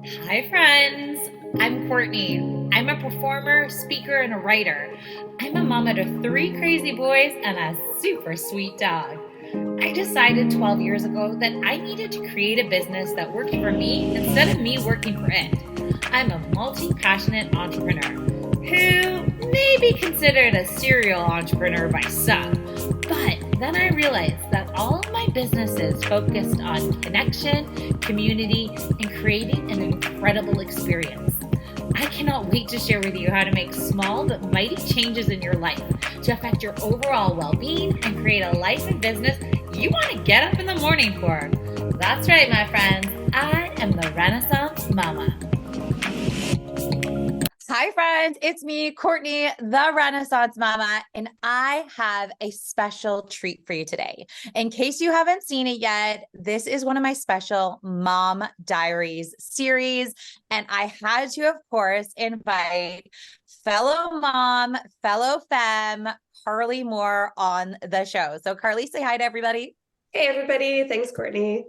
Hi, friends. I'm Courtney. I'm a performer, speaker, and a writer. I'm a mama to three crazy boys and a super sweet dog. I decided 12 years ago that I needed to create a business that worked for me instead of me working for it. I'm a multi passionate entrepreneur who may be considered a serial entrepreneur by some. But then I realized that all of my businesses focused on connection, community, and creating an incredible experience. I cannot wait to share with you how to make small but mighty changes in your life to affect your overall well being and create a life and business you want to get up in the morning for. That's right, my friends. I am the Renaissance Mama. Hi, friends. It's me, Courtney, the Renaissance Mama, and I have a special treat for you today. In case you haven't seen it yet, this is one of my special Mom Diaries series. And I had to, of course, invite fellow mom, fellow femme, Carly Moore on the show. So, Carly, say hi to everybody. Hey, everybody. Thanks, Courtney.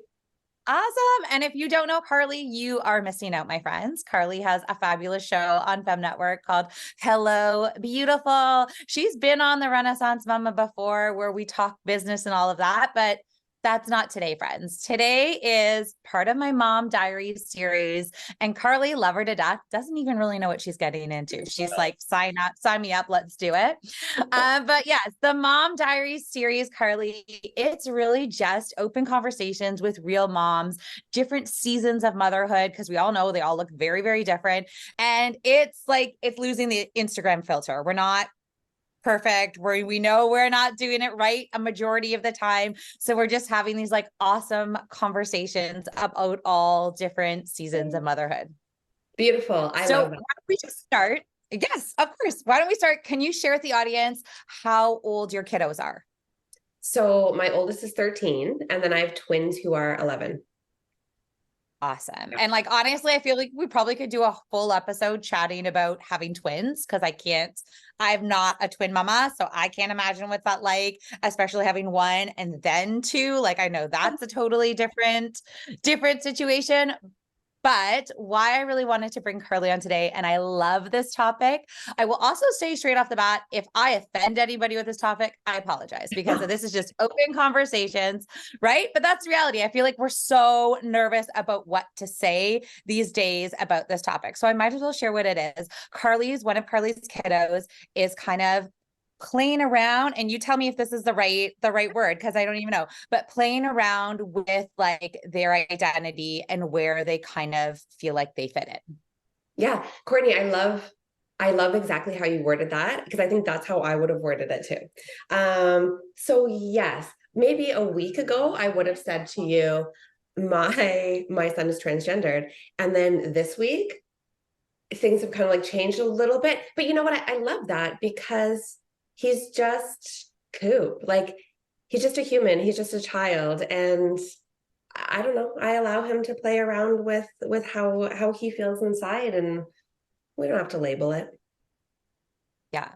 Awesome. And if you don't know Carly, you are missing out, my friends. Carly has a fabulous show on Fem Network called Hello Beautiful. She's been on the Renaissance Mama before where we talk business and all of that, but that's not today, friends. Today is part of my Mom Diaries series, and Carly, love her to death, doesn't even really know what she's getting into. She's like, sign up, sign me up, let's do it. But yes, the Mom Diaries series, Carly, it's really just open conversations with real moms, different seasons of motherhood, because we all know they all look very, very different. And it's like, it's losing the Instagram filter. We're not perfect. We know we're not doing it right a majority of the time. So we're just having these like awesome conversations about all different seasons of motherhood. Beautiful. I So love why that. don't we just start? Yes, of course. Why don't we start? Can you share with the audience how old your kiddos are? So my oldest is 13, and then I have twins who are 11. Awesome. And like honestly, I feel like we probably could do a full episode chatting about having twins because I'm not a twin mama, so I can't imagine what's that like, especially having one and then two. Like I know that's a totally different situation. But why I really wanted to bring Carly on today, and I love this topic. I will also say straight off the bat, if I offend anybody with this topic, I apologize because this is just open conversations, right? But that's reality. I feel like we're so nervous about what to say these days about this topic. So I might as well share what it is. One of Carly's kiddos is kind of playing around, and you tell me if this is the right word because I don't even know, but playing around with like their identity and where they kind of feel like they fit in. Yeah, Courtney, I love exactly how you worded that because I think that's how I would have worded it too. So yes, maybe a week ago I would have said to you, my son is transgendered, and then this week things have kind of like changed a little bit. But you know what? I love that because he's just Coop. Like he's just a human. He's just a child, and I don't know. I allow him to play around with how he feels inside, and we don't have to label it. Yeah.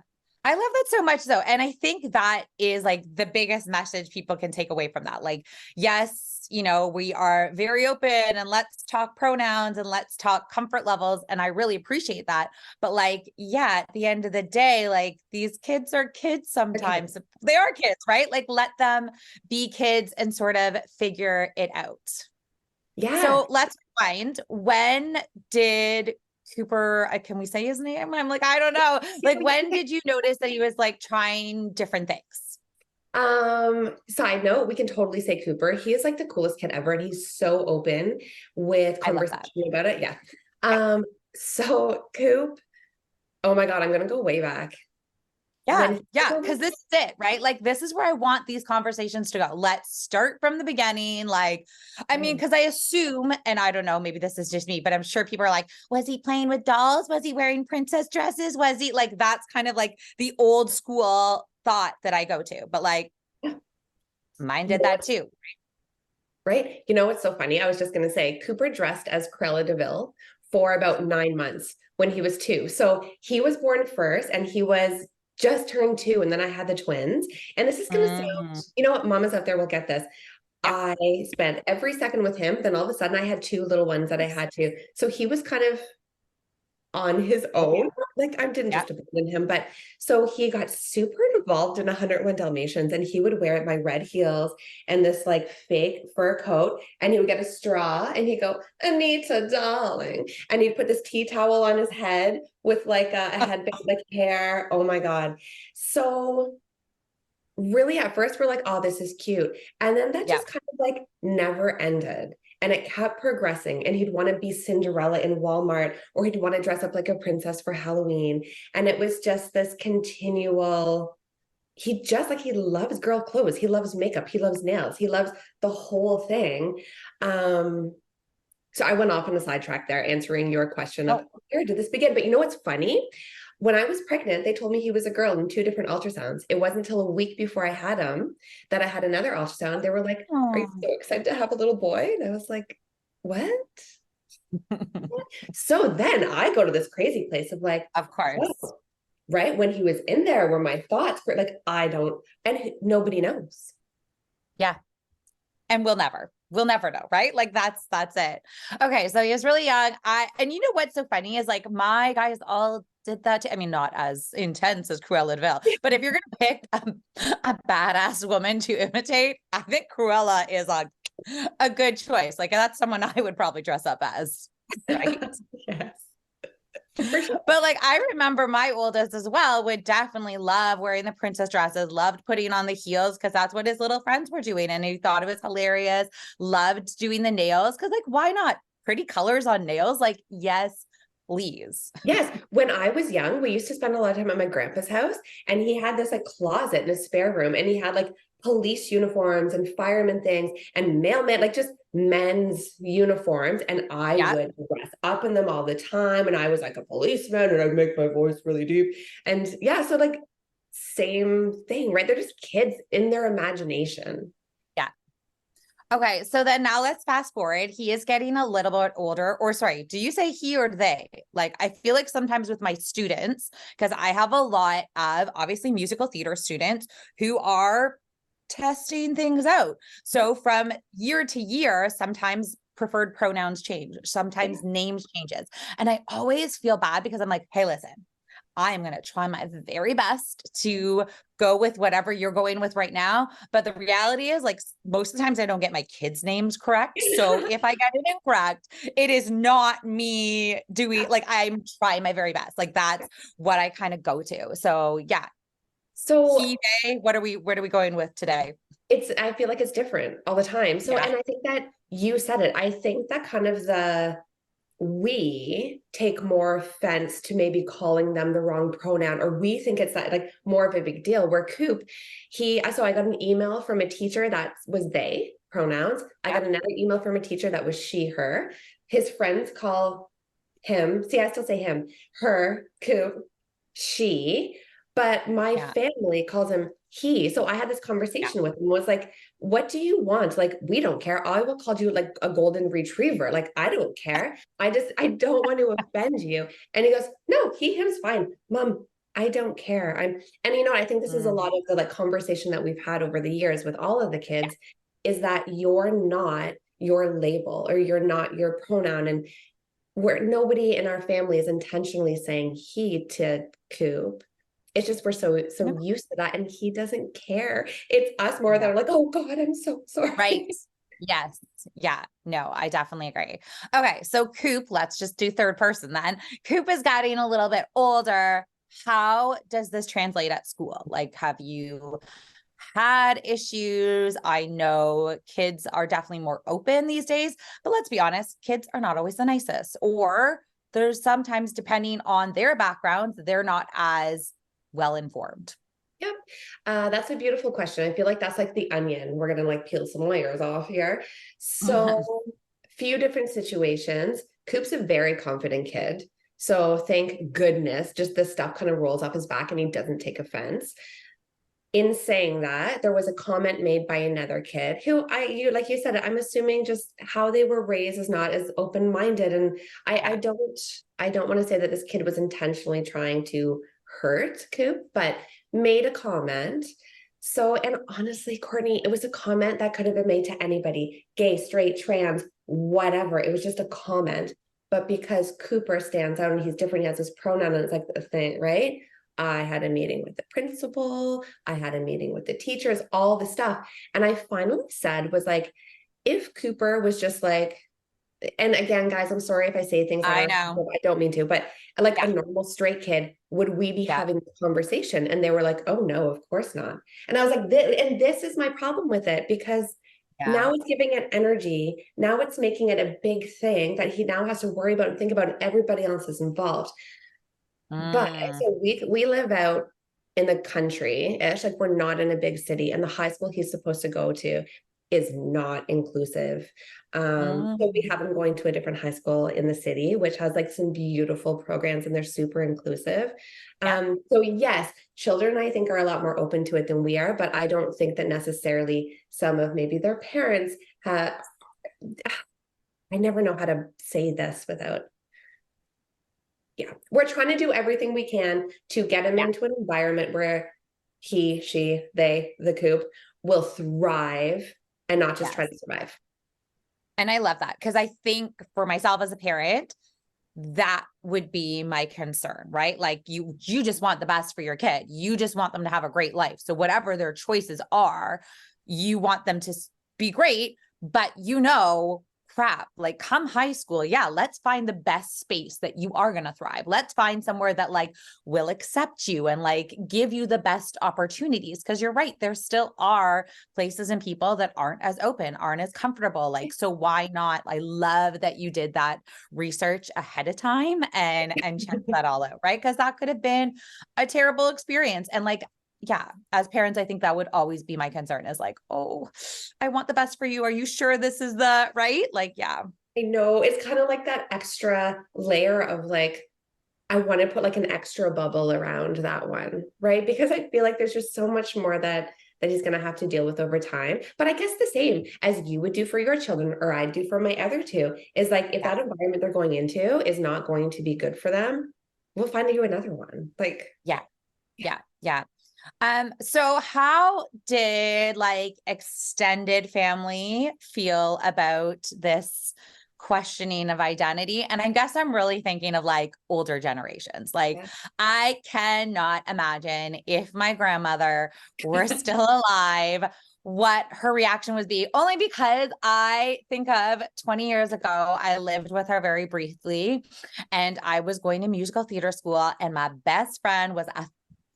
I love that so much so. And I think that is like the biggest message people can take away from that. Like, yes, we are very open and let's talk pronouns and let's talk comfort levels. And I really appreciate that. But like, yeah, at the end of the day, like these kids are kids Okay. sometimes. They are kids, right? Like let them be kids and sort of figure it out. Yeah. So let's find when did Cooper, can we say his name? I'm like, I don't know. Like, when did you notice that he was like trying different things? Side note, we can totally say Cooper. He is like the coolest kid ever, and he's so open with I love that. conversation about it. Yeah. Yeah. So Coop, oh my God, I'm gonna go way back. Yeah. When Yeah. Cause this is it, right? Like, this is where I want these conversations to go. Let's start from the beginning. Like, I mean, cause I assume, and I don't know, maybe this is just me, but I'm sure people are like, was he playing with dolls? Was he wearing princess dresses? Was he like, that's kind of like the old school thought that I go to, but like, mine you did know that what, too. right? You know what's so funny? I was just gonna say Cooper dressed as Cruella DeVille for about 9 months when he was two. So he was born first and he was just turned two, and then I had the twins. And this is gonna sound, Mm. you know what, mamas out there will get this. Yeah. I spent every second with him. Then all of a sudden I had two little ones that I had to. So he was kind of on his own. Like I didn't Yeah. just abandon him, but so he got super involved in 101 Dalmatians, and he would wear my red heels and this like fake fur coat, and he would get a straw and he'd go, Anita, darling. And he'd put this tea towel on his head with like a headband, like hair. Oh my God. So really at first we're like, oh, this is cute. And then that Yeah. just kind of like never ended. And it kept progressing. And he'd want to be Cinderella in Walmart, or he'd want to dress up like a princess for Halloween. And it was just this continual, he just like, he loves girl clothes. He loves makeup. He loves nails. He loves the whole thing. So I went off on a sidetrack there answering your question of where did this begin? But you know what's funny? When I was pregnant, they told me he was a girl in two different ultrasounds. It wasn't until a week before I had him that I had another ultrasound. They were like, are you so excited to have a little boy? And I was like, what? So then I go to this crazy place of like, Of course. oh, right? When he was in there were my thoughts, were like, I don't, and nobody knows. Yeah. And we'll never know, right? Like that's it. Okay. So he was really young. And you know, what's so funny is like my guys all did that too. I mean, not as intense as Cruella de Vil, but if you're going to pick a badass woman to imitate, I think Cruella is a good choice. Like that's someone I would probably dress up as. Right. Yes. For sure. But like I remember my oldest as well would definitely love wearing the princess dresses, loved putting on the heels because that's what his little friends were doing. And he thought it was hilarious, loved doing the nails because like, why not? Pretty colors on nails? Like, yes, please. Yes. When I was young, we used to spend a lot of time at my grandpa's house, and he had this like closet in his spare room, and he had like police uniforms and fireman things and mailman, like just men's uniforms. And I would dress up in them all the time. And I was like a policeman, and I'd make my voice really deep. And yeah, so like same thing, right? They're just kids in their imagination. Yeah. Okay. So then now let's fast forward. He is getting a little bit older, or sorry, do you say he or they? Like, I feel like sometimes with my students, because I have a lot of obviously musical theater students who are testing things out. So from year to year, sometimes preferred pronouns change, sometimes names changes. And I always feel bad because I'm like, hey, listen, I am going to try my very best to go with whatever you're going with right now. But the reality is like most of the times I don't get my kids' names correct. So if I get it incorrect, it is not me doing like I'm trying my very best. Like that's what I kind of go to. So yeah. So he, they, where are we going with today? I feel like it's different all the time. So, and I think that you said it, I think that kind of we take more offense to maybe calling them the wrong pronoun, or we think it's that like more of a big deal. Where Coop, so I got an email from a teacher that was they pronouns. I got another email from a teacher that was she, her. His friends call him, see, I still say him, her, Coop, she. But my family calls him he. So I had this conversation with him, was like, what do you want? Like, we don't care. I will call you like a golden retriever. Like, I don't care. I don't want to offend you. And he goes, no, him's fine. Mom, I don't care. And you know, I think this is a lot of the like conversation that we've had over the years with all of the kids, is that you're not your label, or you're not your pronoun. And where nobody in our family is intentionally saying he to Coop. It's just we're so used to that, and he doesn't care. It's us more that are like, oh God, I'm so sorry. Right. Yes. Yeah. No, I definitely agree. Okay. So Coop, let's just do third person then. Coop is getting a little bit older. How does this translate at school? Like, have you had issues? I know kids are definitely more open these days, but let's be honest, kids are not always the nicest, or there's sometimes, depending on their backgrounds, they're not as well-informed. Yep. That's a beautiful question. I feel like that's like the onion. We're going to like peel some layers off here. So few different situations. Coop's a very confident kid. So thank goodness, just this stuff kind of rolls off his back and he doesn't take offense. In saying that, there was a comment made by another kid who like you said, I'm assuming just how they were raised is not as open-minded. And I don't want to say that this kid was intentionally trying to hurt Coop, but made a comment So, and honestly, Courtney, it was a comment that could have been made to anybody, gay, straight, trans, whatever. It was just a comment. But because Cooper stands out and he's different, he has his pronoun, and it's like the thing, right? I had a meeting with the principal, I had a meeting with the teachers, all the stuff. And I finally said, was like, if Cooper was just like, and again, guys, I'm sorry if I say things that I are, know. I don't mean to, but like Yeah. a normal straight kid, would we be Yeah. having a conversation? And they were like, oh no, of course not. And I was like, and this is my problem with it, because Yeah. now it's giving it energy. Now it's making it a big thing that he now has to worry about and think about, and everybody else is involved. But Mm. so we live out in the country-ish, like we're not in a big city, and the high school he's supposed to go to is not inclusive. So we Mm. have him going to a different high school in the city, which has like some beautiful programs and they're super inclusive. Yeah. So yes, children I think are a lot more open to it than we are, but I don't think that necessarily some of maybe their parents have, I never know how to say this without, yeah, we're trying to do everything we can to get him Yeah. into an environment where he, she, they, the coop will thrive and not just try Yes. to survive. And I love that, because I think for myself as a parent, that would be my concern, right? Like you just want the best for your kid. You just want them to have a great life. So whatever their choices are, you want them to be great, but crap, like come high school, yeah, let's find the best space that you are going to thrive. Let's find somewhere that like will accept you and like give you the best opportunities. Cause you're right. There still are places and people that aren't as open, aren't as comfortable. Like, so why not? I love that you did that research ahead of time and checked that all out, right? Cause that could have been a terrible experience. And like, yeah, as parents, I think that would always be my concern, is like, oh, I want the best for you. Are you sure this is the right? Like, yeah. I know it's kind of like that extra layer of like, I want to put like an extra bubble around that one, right? Because I feel like there's just so much more that he's going to have to deal with over time. But I guess the same as you would do for your children, or I'd do for my other two, is like if Yeah. that environment they're going into is not going to be good for them, we'll find you another one. Like, Yeah. Yeah. Yeah. So how did like extended family feel about this questioning of identity? And I guess I'm really thinking of like older generations. Like yeah. I cannot imagine if my grandmother were still alive, what her reaction would be, only because I think of 20 years ago, I lived with her very briefly, and I was going to musical theater school, and my best friend was a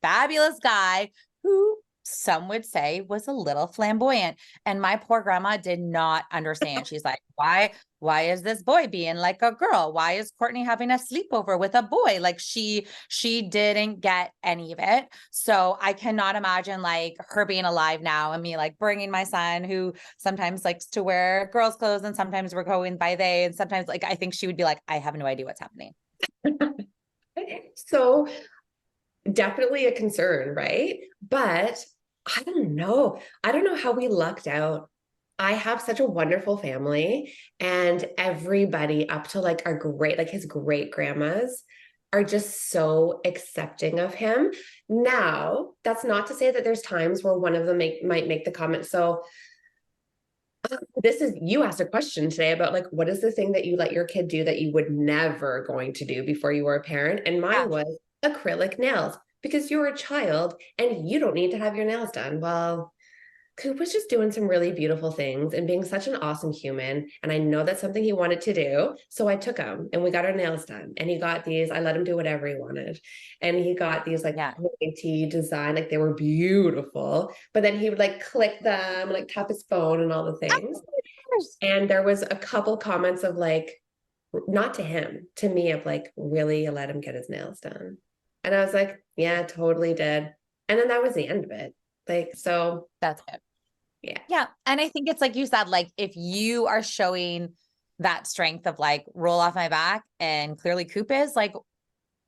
fabulous guy who some would say was a little flamboyant. And my poor grandma did not understand. She's like, why is this boy being like a girl? Why is Courtney having a sleepover with a boy? Like she didn't get any of it. So I cannot imagine like her being alive now and me like bringing my son, who sometimes likes to wear girls' clothes and sometimes we're going by they, and sometimes like I think she would be like, I have no idea what's happening. So definitely a concern, right? But I don't know. I don't know how we lucked out. I have such a wonderful family, and everybody up to like our great, like his great grandmas are just so accepting of him. Now, that's not to say that there's times where one of them might make the comment. So this is, you asked a question today about like, what is the thing that you let your kid do that you would never going to do before you were a parent? And mine was acrylic nails, because you're a child and you don't need to have your nails done. Well, Coop was just doing some really beautiful things and being such an awesome human. And I know that's something he wanted to do. So I took him and we got our nails done. And he got these, I let him do whatever he wanted. And he got these like pointy design, like they were beautiful. But then he would like click them, like tap his phone and all the things. And there was a couple comments of like, not to him, to me, of like, really, you let him get his nails done. And I was like, yeah, totally did. And then that was the end of it. Like, so that's it. Yeah. Yeah. And I think it's like you said, like if you are showing that strength of like roll off my back, and clearly Coop is, like,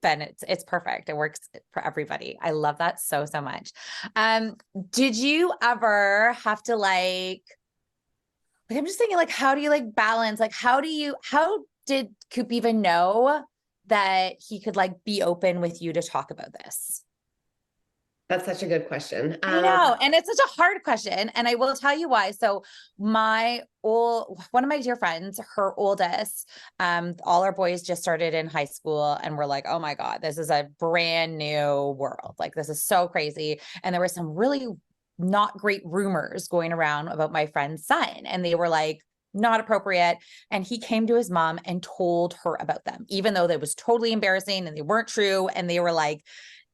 then it's perfect. It works for everybody. I love that so much. Did you ever have to like I'm just thinking like, how do you like balance? Like, how did Coop even know that he could like be open with you to talk about this? That's such a good question. I know. And it's such a hard question. And I will tell you why. So one of my dear friends, her oldest, all our boys just started in high school and we're like, oh my God, this is a brand new world. Like this is so crazy. And there were some really not great rumors going around about my friend's son. And they were like, not appropriate. And he came to his mom and told her about them, even though that was totally embarrassing and they weren't true. And they were like,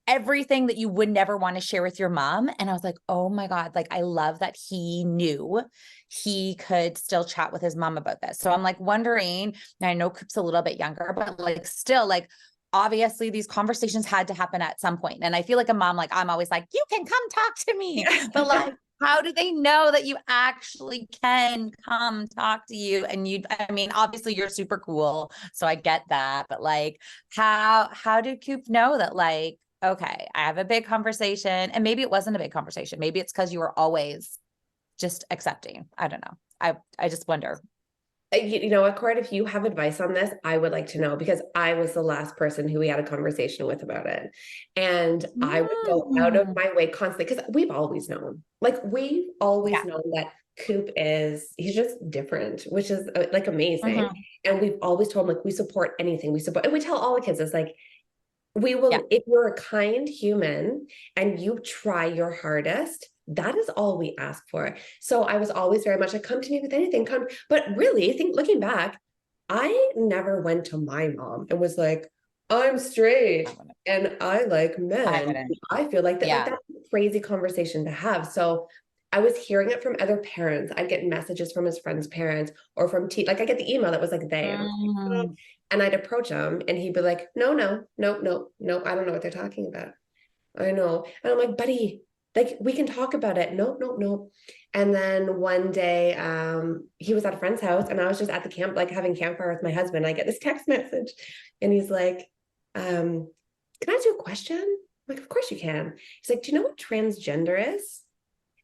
everything that you would never want to share with your mom. And I was like, oh my God, like I love that he knew he could still chat with his mom about this. So I'm like wondering, and I know Coop's a little bit younger, but like still like, obviously these conversations had to happen at some point. And I feel like a mom, like I'm always like, you can come talk to me, but like, how do they know that you actually can come talk to you? And I mean, obviously you're super cool. So I get that, but like, how did Coop know that like, okay, I have a big conversation, and maybe it wasn't a big conversation. Maybe it's because you were always just accepting. I don't know. I just wonder. You know what, Cord, if you have advice on this, I would like to know because I was the last person who we had a conversation with about it. And I would go out of my way constantly because we've always known, known that Coop he's just different, which is like amazing. And we've always told him, like, we support anything we support. And we tell all the kids, it's like, we will, if you're a kind human and you try your hardest, that is all we ask for. So I was always very much like, come to me with anything, come. But really, I think looking back, I never went to my mom and was like, I'm straight and I like men. I feel like that, like, that's a crazy conversation to have. So I was hearing it from other parents. I'd get messages from his friends' parents or from like I get the email that was like they. And I'd approach him and he'd be like, no, I don't know what they're talking about. I know. And I'm like, buddy, like we can talk about it. No. And then one day he was at a friend's house and I was just at the camp, like having campfire with my husband. I get this text message and he's like, can I ask you a question? I'm like, of course you can. He's like, do you know what transgender is?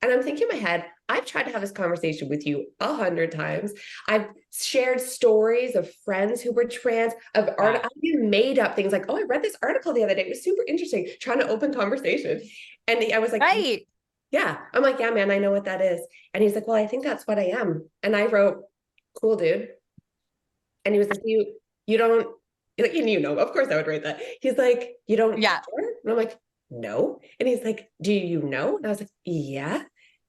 And I'm thinking in my head, I've tried to have this conversation with you 100 times. I've shared stories of friends who were trans, of art. I've even made up things like, oh, I read this article the other day. It was super interesting, trying to open conversation. And I was like, yeah. I'm like, yeah, man, I know what that is. And he's like, well, I think that's what I am. And I wrote, cool, dude. And he was like, you don't, like, of course I would write that. He's like, you don't care? And I'm like, no. And he's like, do you know? And I was like, yeah.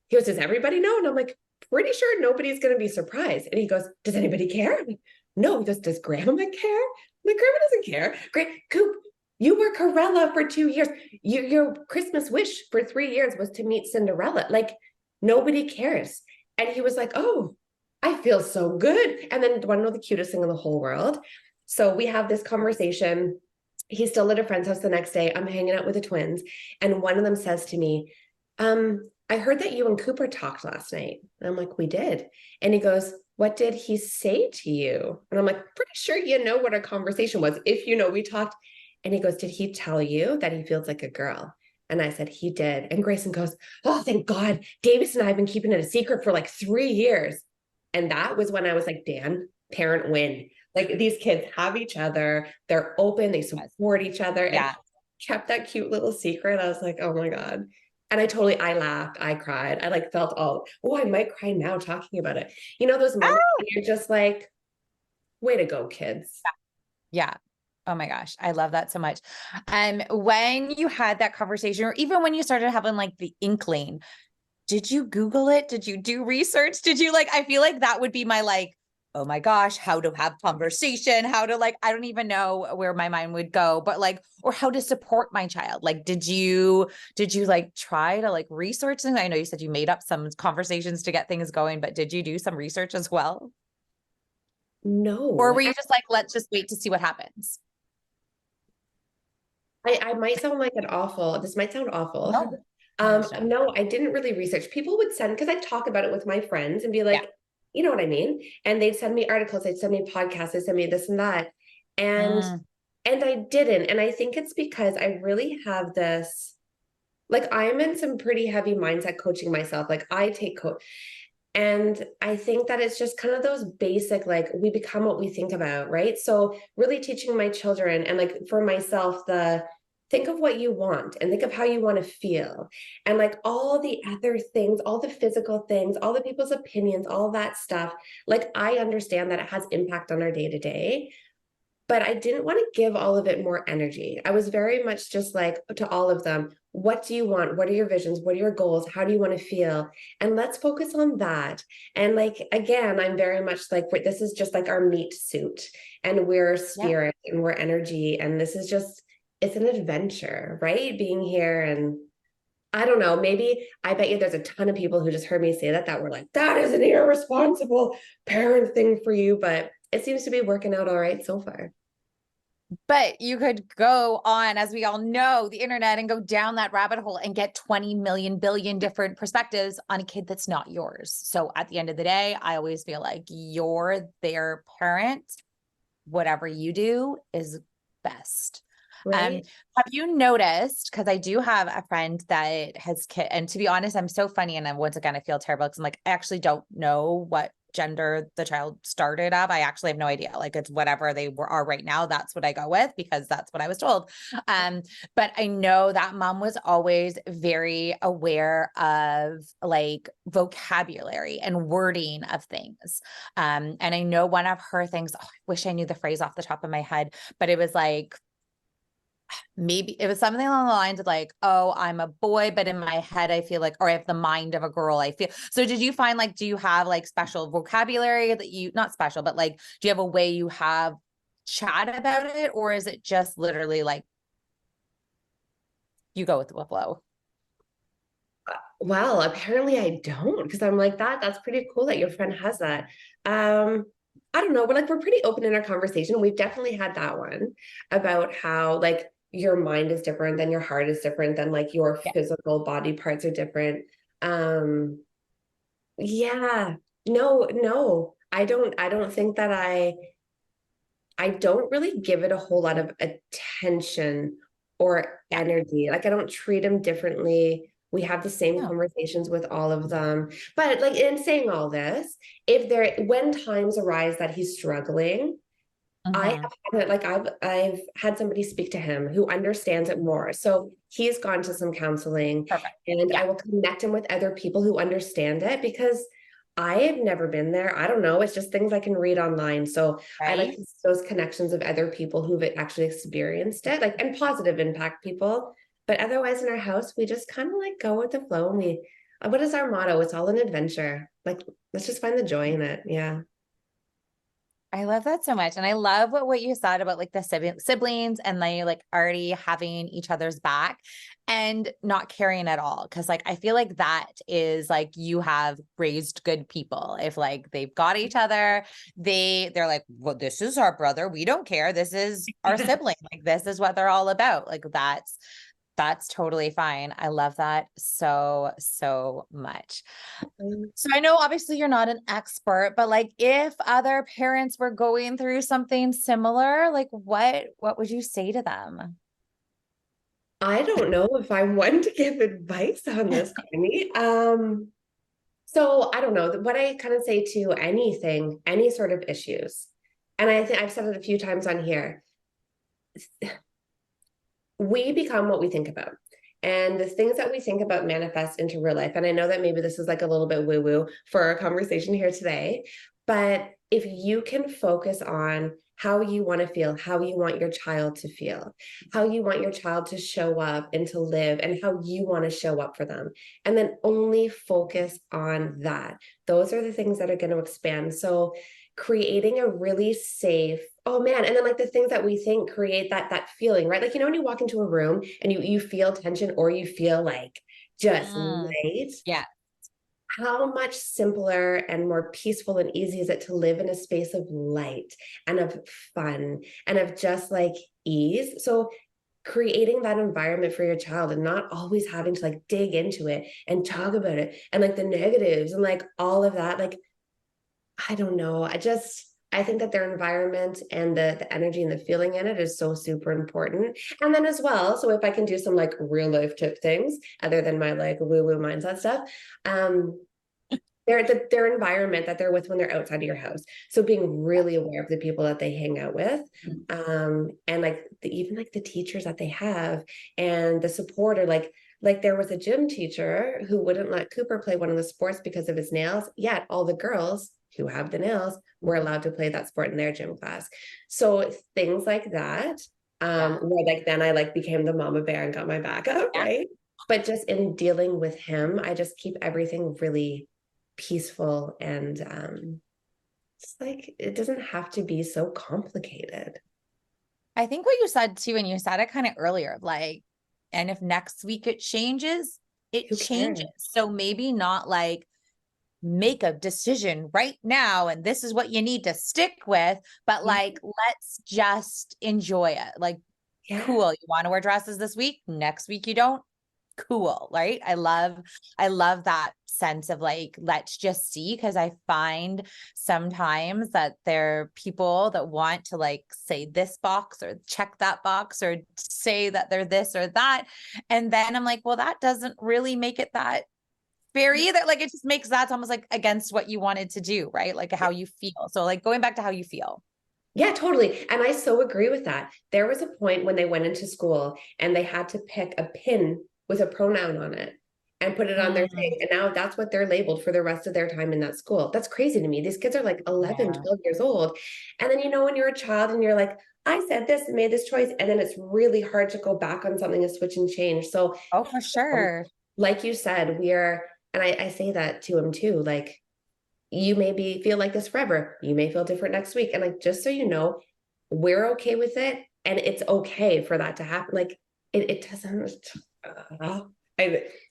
He goes, does everybody know? And I'm like, pretty sure nobody's going to be surprised. And he goes, does anybody care? I'm like, no. He goes, does grandma care? I'm like, grandma doesn't care. Great. Coop, you were Corella for 2 years. Your Christmas wish for 3 years was to meet Cinderella. Like, nobody cares. And he was like, oh, I feel so good. And then, do you want to know the cutest thing in the whole world? So we have this conversation. He's still at a friend's house the next day. I'm hanging out with the twins. And one of them says to me, I heard that you and Cooper talked last night. And I'm like, we did. And he goes, what did he say to you? And I'm like, pretty sure you know what our conversation was. If you know, we talked. And he goes, did he tell you that he feels like a girl? And I said, he did. And Grayson goes, oh, thank God. Davis and I have been keeping it a secret for like 3 years. And that was when I was like, Dan, parent win. Like these kids have each other. They're open. They support each other. Yeah. And kept that cute little secret. I was like, oh my God. And I laughed, I cried. I like felt I might cry now talking about it. You know, those moments when you're just like, way to go, kids. Yeah. Oh my gosh. I love that so much. When you had that conversation, or even when you started having like the inkling, did you Google it? Did you do research? Did you I feel like that would be my oh my gosh, how to have conversation, how to I don't even know where my mind would go, but or how to support my child. Did you try to research things? I know you said you made up some conversations to get things going, but did you do some research as well? No. Or were you just let's just wait to see what happens? I might sound like this might sound awful. No, I didn't really research. People would send, because I talk about it with my friends and be like, you know what I mean? And they'd send me articles, they'd send me podcasts, they'd send me this and that. And I didn't. And I think it's because I really have this, I'm in some pretty heavy mindset coaching myself. I take coach. And I think that it's just kind of those basic, we become what we think about, right? So really teaching my children and for myself, the think of what you want and think of how you want to feel. And like all the other things, all the physical things, all the people's opinions, all that stuff, like I understand that it has impact on our day to day, but I didn't want to give all of it more energy. I was very much just like to all of them, what do you want? What are your visions? What are your goals? How do you want to feel? And let's focus on that. And like, again, I'm very much like, this is just like our meat suit, and we're Yeah. spirit and we're energy. And this is just, it's an adventure, right? Being here. And I don't know, maybe I bet you there's a ton of people who just heard me say that, that were like, that is an irresponsible parent thing for you. But it seems to be working out all right so far. But you could go on, as we all know, the internet and go down that rabbit hole and get 20 million billion different perspectives on a kid that's not yours. So at the end of the day, I always feel like you're their parent. Whatever you do is best. Right. Have you noticed, because I do have a friend that has kid, and to be honest, I'm so funny. And then once again, I feel terrible because I'm like, I actually don't know what gender the child started of. I actually have no idea. Like it's whatever they are right now. That's what I go with because that's what I was told. But I know that mom was always very aware of like vocabulary and wording of things. And I know one of her things, I wish I knew the phrase off the top of my head, but it was like, maybe it was something along the lines of like, oh, I'm a boy, but in my head, I feel like, or I have the mind of a girl, I feel. So did you find like, do you have like special vocabulary that you, not special, but like, do you have a way you have chat about it? Or is it just literally like, you go with the flow? Well, apparently I don't, because I'm like that's pretty cool that your friend has that. I don't know, but like we're pretty open in our conversation. We've definitely had that one about how like your mind is different than your heart is different than like your Yeah. physical body parts are different. Um, yeah, no, I don't think that I don't really give it a whole lot of attention or Yeah. energy. Like I don't treat them differently. We have the same No. conversations with all of them. But like in saying all this, if there when times arise that he's struggling, I Mhm. have had it like I've had somebody speak to him who understands it more. So he's gone to some counseling, Perfect. and I Yeah. will connect him with other people who understand it because I have never been there. I don't know. It's just things I can read online. So I like Right. those connections of other people who've actually experienced it, like and positive impact people. But otherwise in our house, we just kind of like go with the flow, and we what is our motto? It's all an adventure. Like let's just find the joy in it. Yeah. I love that so much. And I love what you said about like the siblings and they like already having each other's back and not caring at all. Cause like, I feel like that is like, you have raised good people. If like they've got each other, they're like, well, this is our brother. We don't care. This is our sibling. Like, this is what they're all about. Like that's totally fine. I love that so, so much. So I know obviously you're not an expert, but like if other parents were going through something similar, like what would you say to them? I don't know if I'm one to give advice on this, Courtney. So I don't know what I kind of say to anything, any sort of issues. And I think I've said it a few times on here. We become what we think about. And the things that we think about manifest into real life. And I know that maybe this is like a little bit woo-woo for our conversation here today, but if you can focus on how you want to feel, how you want your child to feel, how you want your child to show up and to live, and how you want to show up for them, and then only focus on that. Those are the things that are going to expand. So creating a really safe, oh man, and then like the things that we think create that feeling, right? Like, you know, when you walk into a room and you feel tension or you feel like just Mm, light, yeah. how much simpler and more peaceful and easy is it to live in a space of light and of fun and of just like ease? So creating that environment for your child and not always having to like dig into it and talk about it and like the negatives and like all of that, like I don't know. I think that their environment and the energy and the feeling in it is so super important. And then as well, so if I can do some like real life tip things other than my like woo woo mindset stuff, um, their environment that they're with when they're outside of your house. So being really aware of the people that they hang out with, and like even like the teachers that they have and the support, or like there was a gym teacher who wouldn't let Cooper play one of the sports because of his nails, yet all the girls who have the nails were allowed to play that sport in their gym class. So things like that, where like then I like became the mama bear and got my back up, right? But just in dealing with him, I just keep everything really peaceful, and it's like it doesn't have to be so complicated. I think what you said too, and you said it kind of earlier, like, and if next week it changes, it Who changes. cares? So maybe not like make a decision right now and this is what you need to stick with, but like, let's just enjoy it. Like, Yeah. cool. You want to wear dresses this week? Next week you don't? Cool, right? I love that sense of like, let's just see, because I find sometimes that there are people that want to like say this box or check that box or say that they're this or that. And then I'm like, well, that doesn't really make it that fair either. Like it just makes that's almost like against what you wanted to do, right? Like how you feel. So like going back to how you feel. Yeah, totally. And I so agree with that. There was a point when they went into school and they had to pick a pin with a pronoun on it and put it on their thing. And now that's what they're labeled for the rest of their time in that school. That's crazy to me. These kids are like 11, Yeah. 12 years old. And then, when you're a child and you're like, I said this and made this choice. And then it's really hard to go back on something and switch and change. So, Oh, for sure. like you said, and I say that to him too, like, you maybe feel like this forever. You may feel different next week. And like, just so you know, we're okay with it. And it's okay for that to happen. Like it doesn't,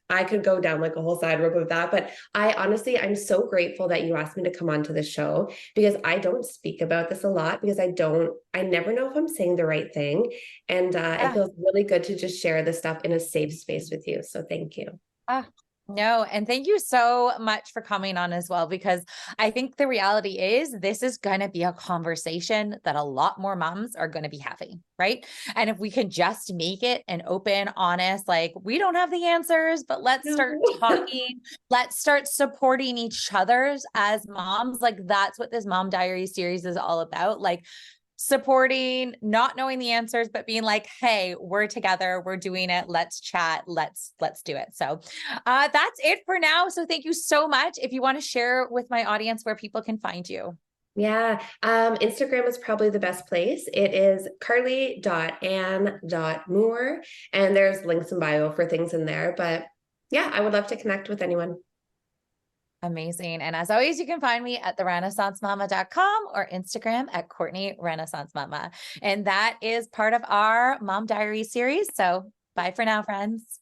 I could go down like a whole side road with that, but I'm so grateful that you asked me to come on to the show, because I don't speak about this a lot, because I never know if I'm saying the right thing. And it feels really good to just share this stuff in a safe space with you. So thank you. No, and thank you so much for coming on as well, because I think the reality is this is going to be a conversation that a lot more moms are going to be having, right? And if we can just make it an open, honest, like we don't have the answers, but let's start talking, let's start supporting each other's as moms. Like that's what this Mom Diary series is all about. Like supporting, not knowing the answers, but being like, hey, we're together, we're doing it, let's chat, let's do it. So that's it for now. So thank you so much. If you want to share with my audience where people can find you. Yeah, Instagram is probably the best place. It is carly.ann.moore, and there's links in bio for things in there. But yeah, I would love to connect with anyone. Amazing. And as always, you can find me at therenaissancemama.com or Instagram at Courtney Renaissance Mama. And that is part of our Mom Diary series. So bye for now, friends.